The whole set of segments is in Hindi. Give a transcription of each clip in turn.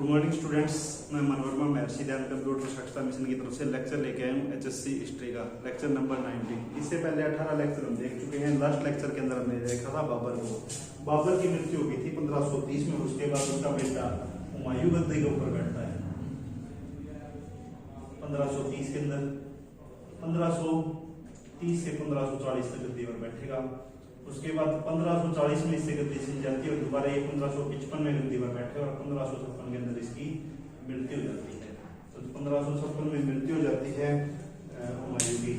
गुड मॉर्निंग स्टूडेंट्स, मैं मन वर्मा महर्षि ध्यान कंप्यूटर साक्षरता मिशन की तरफ से लेक्चर लेके आया हूँ एचएससी हिस्ट्री का लेक्चर नंबर 19। इससे पहले 18 लेक्चर हम देख चुके हैं। लास्ट लेक्चर के अंदर हमने देखा था बाबर को। बाबर की मृत्यु हो गई थी 1530 में। उसके बाद उसका बेटा हुमायूं गद्दी के ऊपर बैठता है 1530 के अंदर। 1530 से 1540 तक गद्दी पर बैठेगा। उसके बाद 1540 में इससे गद्दी छिन जाती है और दोबारा ये 1555 में गद्दी पर बैठे और 1556 के अंदर इसकी मृत्यु हो जाती है। तो 1556 में मृत्यु हो जाती है हुमायूं की।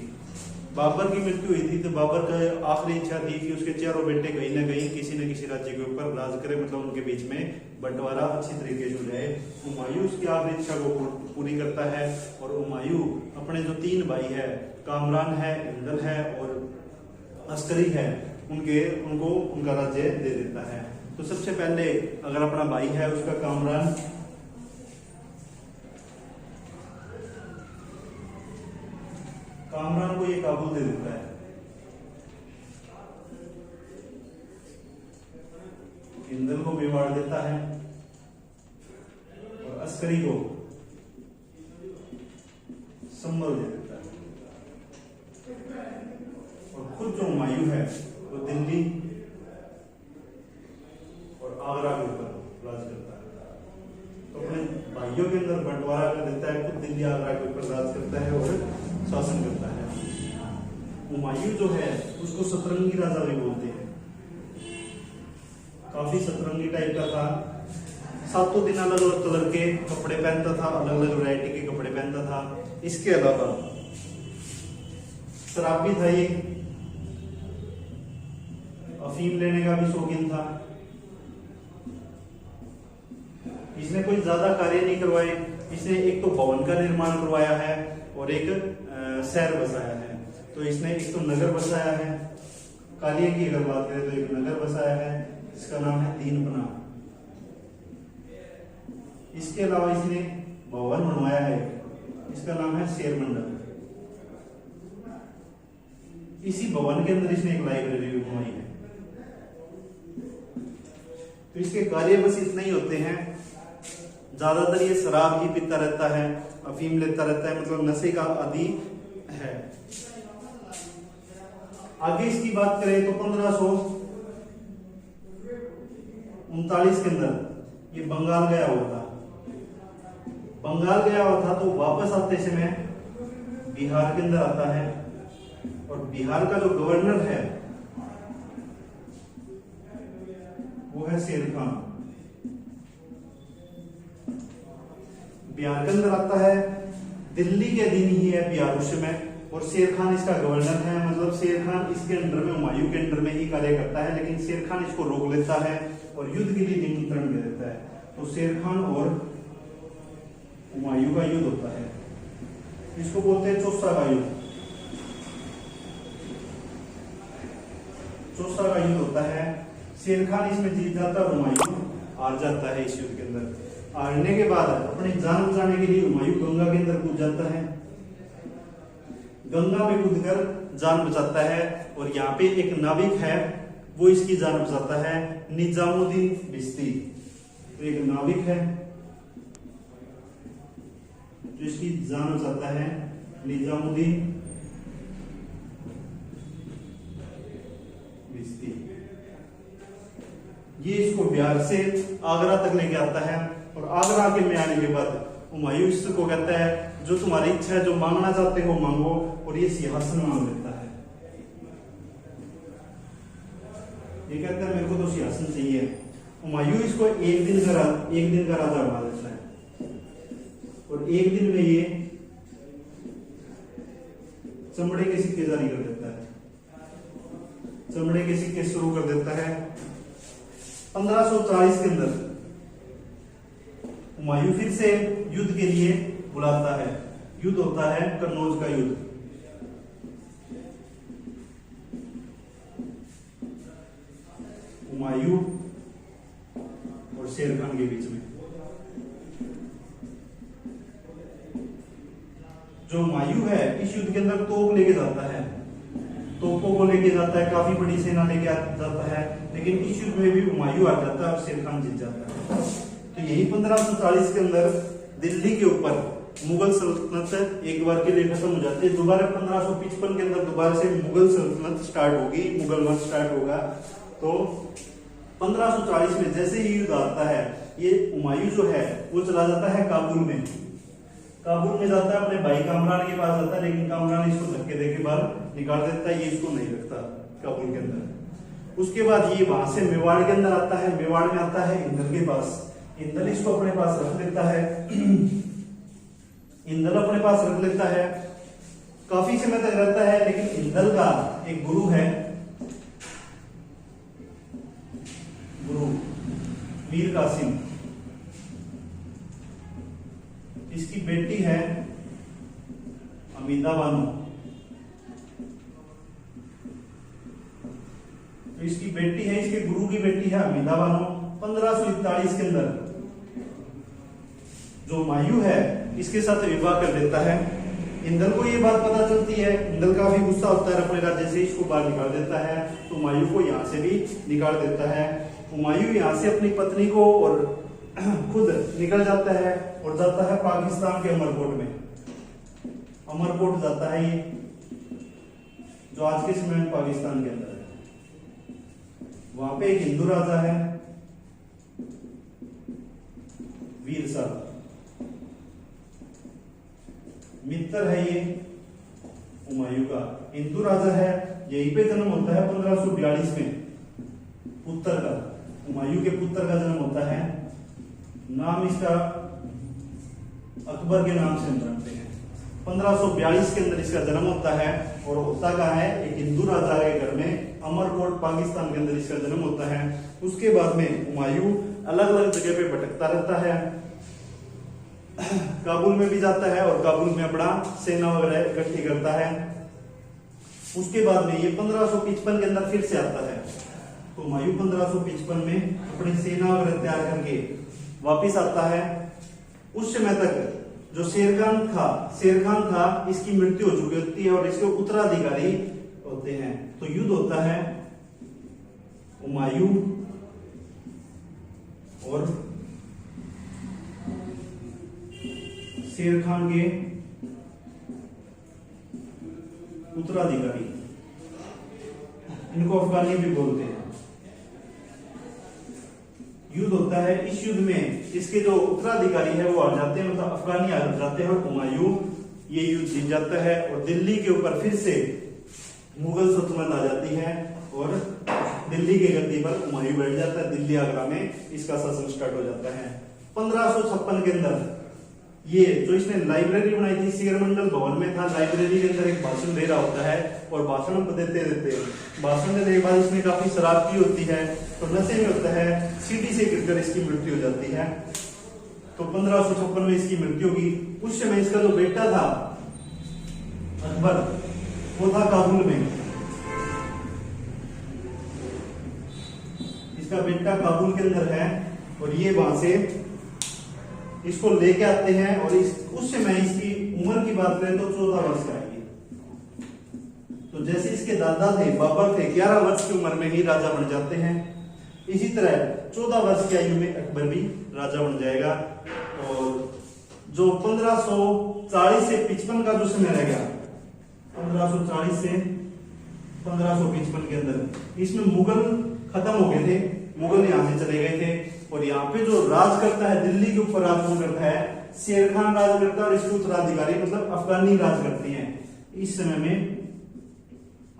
बाबर की मृत्यु हुई थी तो बाबर का आखिरी इच्छा थी कि उसके चारों बेटे कहीं ना कहीं किसी न किसी राज्य के ऊपर राज करे, मतलब उनके बीच में बंटवारा अच्छी तरीके से हो जाए। हुमायूं उसकी आखिरी इच्छा को पूरी करता है और हुमायूं अपने जो 3 भाई है, कामरान है, हिंदल है और अस्करी है, उनको उनका राज्य दे देता है। तो सबसे पहले अगर अपना भाई है उसका कामरान को ये काबुल दे देता है। हिंदल को मेवाड़ देता है और अस्करी को संभल दे देता है। और खुद जो हुमायूं है वो दिल्ली और आगरा के ऊपर राज करता है। तो अपने भाइयों के अंदर बंटवारा कर देता है, खुद दिल्ली आगरा के ऊपर राज करता है और शासन करता है। हुमायूं जो है उसको सतरंगी राजा भी बोलते हैं। काफी सतरंगी टाइप का था। 7 दिन अलग अलग कलर के कपड़े पहनता था, अलग अलग वैरायटी के कपड़े पहनता था। इसके अलावा शराबी था ये, अफीम लेने का भी शौकीन था। इसने कोई ज्यादा कार्य नहीं करवाए। इसने एक तो भवन का निर्माण करवाया है और एक शहर बसाया है। तो इसने एक तो नगर बसाया है, कालिया की अगर बात करें तो एक नगर बसाया है, इसका नाम है दीनपना। इसके अलावा इसने भवन बनवाया है, इसका नाम है शेर मंडल। इसी भवन के अंदर इसने एक लाइब्रेरी बनवाई है। तो इसके कार्य बस इतने ही होते हैं। ज्यादातर ये शराब ही पीता रहता है, अफीम लेता रहता है, मतलब नशे का आदी है। आगे इसकी बात करें तो 1539 के अंदर ये बंगाल गया हुआ था। बंगाल गया हुआ था तो वापस आते समय बिहार के अंदर आता है और बिहार का जो गवर्नर है वो है शेर खान। बिहार के अंदर आता है, दिल्ली के दिन ही है बिहार उस समय, और शेर खान इसका गवर्नर है। मतलब शेर खान इसके अंडर में, हुमायूं के अंडर में ही कार्य करता है, लेकिन शेर खान इसको रोक लेता है और युद्ध के लिए निमंत्रण दे देता है। तो शेर खान और हुमायूं का युद्ध होता है। इसको बोलते हैं चौसा का युद्ध। चौसा का युद्ध होता है। शेर खान इसमें जीत जाता है, हुमायूं हार जाता है इस युद्ध के अंदर। हारने के बाद अपनी जान बचाने के लिए हुमायूं गंगा के अंदर कूद जाता है। गंगा में कूदकर जान बचाता है और यहाँ पे एक नाविक है वो इसकी जान बचाता है, निजामुद्दीन बिस्ती। तो एक नाविक है जो इसकी जान बचाता है, निजामुद्दीन बिस्ती। ये इसको बिहार से आगरा तक लेके आता है और आगरा के में आने के बाद हुमायूं इसको कहता है जो तुम्हारी इच्छा है, जो मांगना चाहते हो मांगो, और ये सिंहासन मांग लेता है। ये कहता है मेरे को तो सिंहासन चाहिए। हुमायूं इसको एक दिन का राजा बना देता है और एक दिन में ये चमड़े के सिक्के जारी कर देता है। चमड़े के सिक्के शुरू कर देता है। 1540 के अंदर हुमायूं फिर से युद्ध के लिए बुलाता है। युद्ध होता है कन्नौज का युद्ध। हुमायूं और शेर खान के बीच में। जो हुमायूं है इस युद्ध के अंदर तोप लेके जाता है, तोपों को लेके जाता है, काफी बड़ी सेना लेके जाता है, लेकिन इस युद्ध में भी हुमायूं आ जाता है और शेर खान जीत जाता है। तो यही 1540 के अंदर दिल्ली के ऊपर मुगल सल्तनत एक बार के लिए खत्म हो जाती है। दोबारा 1555 के अंदर दोबारा से मुगल सल्तनत स्टार्ट होगी, मुगल वंश स्टार्ट होगा। तो 1540 में जैसे ही युद्ध आता है, ये हुमायूं जो है वो चला जाता है काबुल में। काबुल में जाता है, अपने भाई कामरान के पास जाता है, लेकिन कामरान इसको धक्के देके बाहर निकाल देता है, ये इसको नहीं रखता काबुल के अंदर। उसके बाद ये वहां से मेवाड़ के अंदर आता है, मेवाड़ में आता है इंदल के पास, इंदल इसको अपने पास रख लेता है, इंदल अपने पास रख लेता है, काफी समय तक रहता है। लेकिन इंदल का एक गुरु है, गुरु मीर कासिम, इसकी बेटी है अमीदा बानो। तो इसकी बेटी है, इसके गुरु की बेटी है अमीदा बानो। 1541 के अंदर जो हुमायूं है इसके साथ विवाह कर लेता है। इंदल को ये बात पता चलती है, इंदल काफी गुस्सा होता है, अपने राज्य से इसको बाहर निकाल देता है। तो हुमायूं को यहाँ से भी निकाल देता है। हुमायूं यहाँ से अपनी पत्नी को और खुद निकल जाता है और जाता है पाकिस्तान के अमरकोट में। अमरकोट जाता है ये, जो आज के समय में पाकिस्तान के अंदर है। वहां पे एक हिंदू राजा है वीर शाह, मित्र है ये हुमायूं का, हिंदू राजा है। यहीं पे जन्म होता है 1542 में पुत्र का, हुमायूं के पुत्र का जन्म होता है। नाम इसका अकबर के नाम से हम जानते हैं। 1542 के अंदर इसका जन्म होता है और होता कहाँ है, एक हिंदू राजा के घर में, अमरकोट पाकिस्तान के अंदर इसका जन्म होता है। उसके बाद में हुमायूं अलग अलग जगह पे भटकता रहता है, काबुल में भी जाता है और काबुल में अपना सेना वगैरह इकट्ठी करता है। उसके बाद में ये 1555 के अंदर फिर से आता है। तो हुमायूं 1555 में अपनी सेना वगैरह तैयार करके वापिस आता है। उस समय तक जो शेर खान था इसकी मृत्यु हो चुकी होती है और इसके उत्तराधिकारी होते हैं। तो युद्ध होता है हुमायूं और शेर खान के उत्तराधिकारी, इनको अफगानी भी बोलते हैं। युद्ध होता है, इस युद्ध में इसके जो उत्तराधिकारी है वो हार जाते हैं, मतलब अफगानी हार जाते हैं और हुमायूं ये युद्ध जीत जाता है और दिल्ली के ऊपर फिर से मुगल सल्तनत आ जाती है और दिल्ली की गद्दी पर हुमायूं बैठ जाता है। दिल्ली आगरा में इसका शासन स्टार्ट हो जाता है। 1556 के अंदर ये जो इसने लाइब्रेरी बनाई थी, शेरमंडल भवन में था, लाइब्रेरी के अंदर एक भाषण दे रहा होता है और भाषण देते भाषण देने के बाद इसने काफी शराब पी होती है तो नशे में होता है, सीढ़ी से गिरकर इसकी मृत्यु हो जाती है। तो 1556 में इसकी मृत्यु होगी। उस समय इसका जो बेटा था अकबर, वो था काबुल में, इसका बेटा काबुल के अंदर है और ये वहां से इसको लेके आते हैं और उस समय इसकी उम्र की बात करें तो 14 वर्ष का है। तो जैसे इसके दादा थे, बाबर थे, 11 वर्ष की उम्र में ही राजा बन जाते हैं। इसी तरह 14 वर्ष की आयु में अकबर भी राजा बन जाएगा। और जो 1540 से 55 का जो समय रहेगा, 1540 से 1555 के अंदर इसमें मुगल खत्म हो गए थे, मुगल यहाँ से चले गए थे और यहाँ पे जो राज करता है, दिल्ली के ऊपर राज करता है शेर खान राज करता है और इसके उत्तराधिकारी मतलब अफगानी राज करते हैं। इस समय में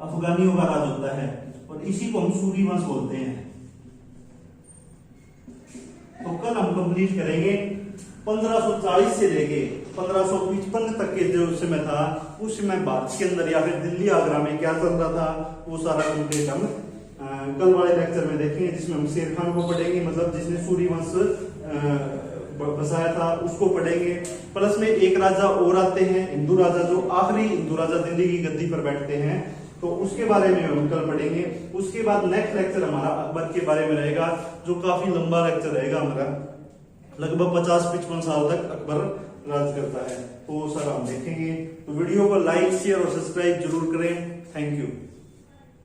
अफगानियों का राज होता है और इसी को हम सूरी वंश बोलते हैं। तो कल हम कंप्लीट करेंगे 1540 से लेके 1555 तक के जो समय था, उस समय भारत के अंदर या फिर दिल्ली आगरा में क्या चल रहा था, वो सारा कंप्लीट हम कल वाले लेक्चर में देखेंगे, जिसमें हम शेर खान को पढ़ेंगे, मतलब जिसने सूरी वंश बसाया था उसको पढ़ेंगे। प्लस में एक राजा और आते हैं, हिंदू राजा, जो आखिरी हिंदू राजा दिल्ली की गद्दी पर बैठते हैं, तो उसके बारे में हम कल पढ़ेंगे। उसके बाद नेक्स्ट लेक्चर हमारा अकबर के बारे में रहेगा, जो काफी लंबा लेक्चर रहेगा हमारा, लगभग 50-55 साल तक अकबर राज करता है, तो सारा हम देखेंगे। तो वीडियो को लाइक, शेयर और सब्सक्राइब जरूर करें। Thank you.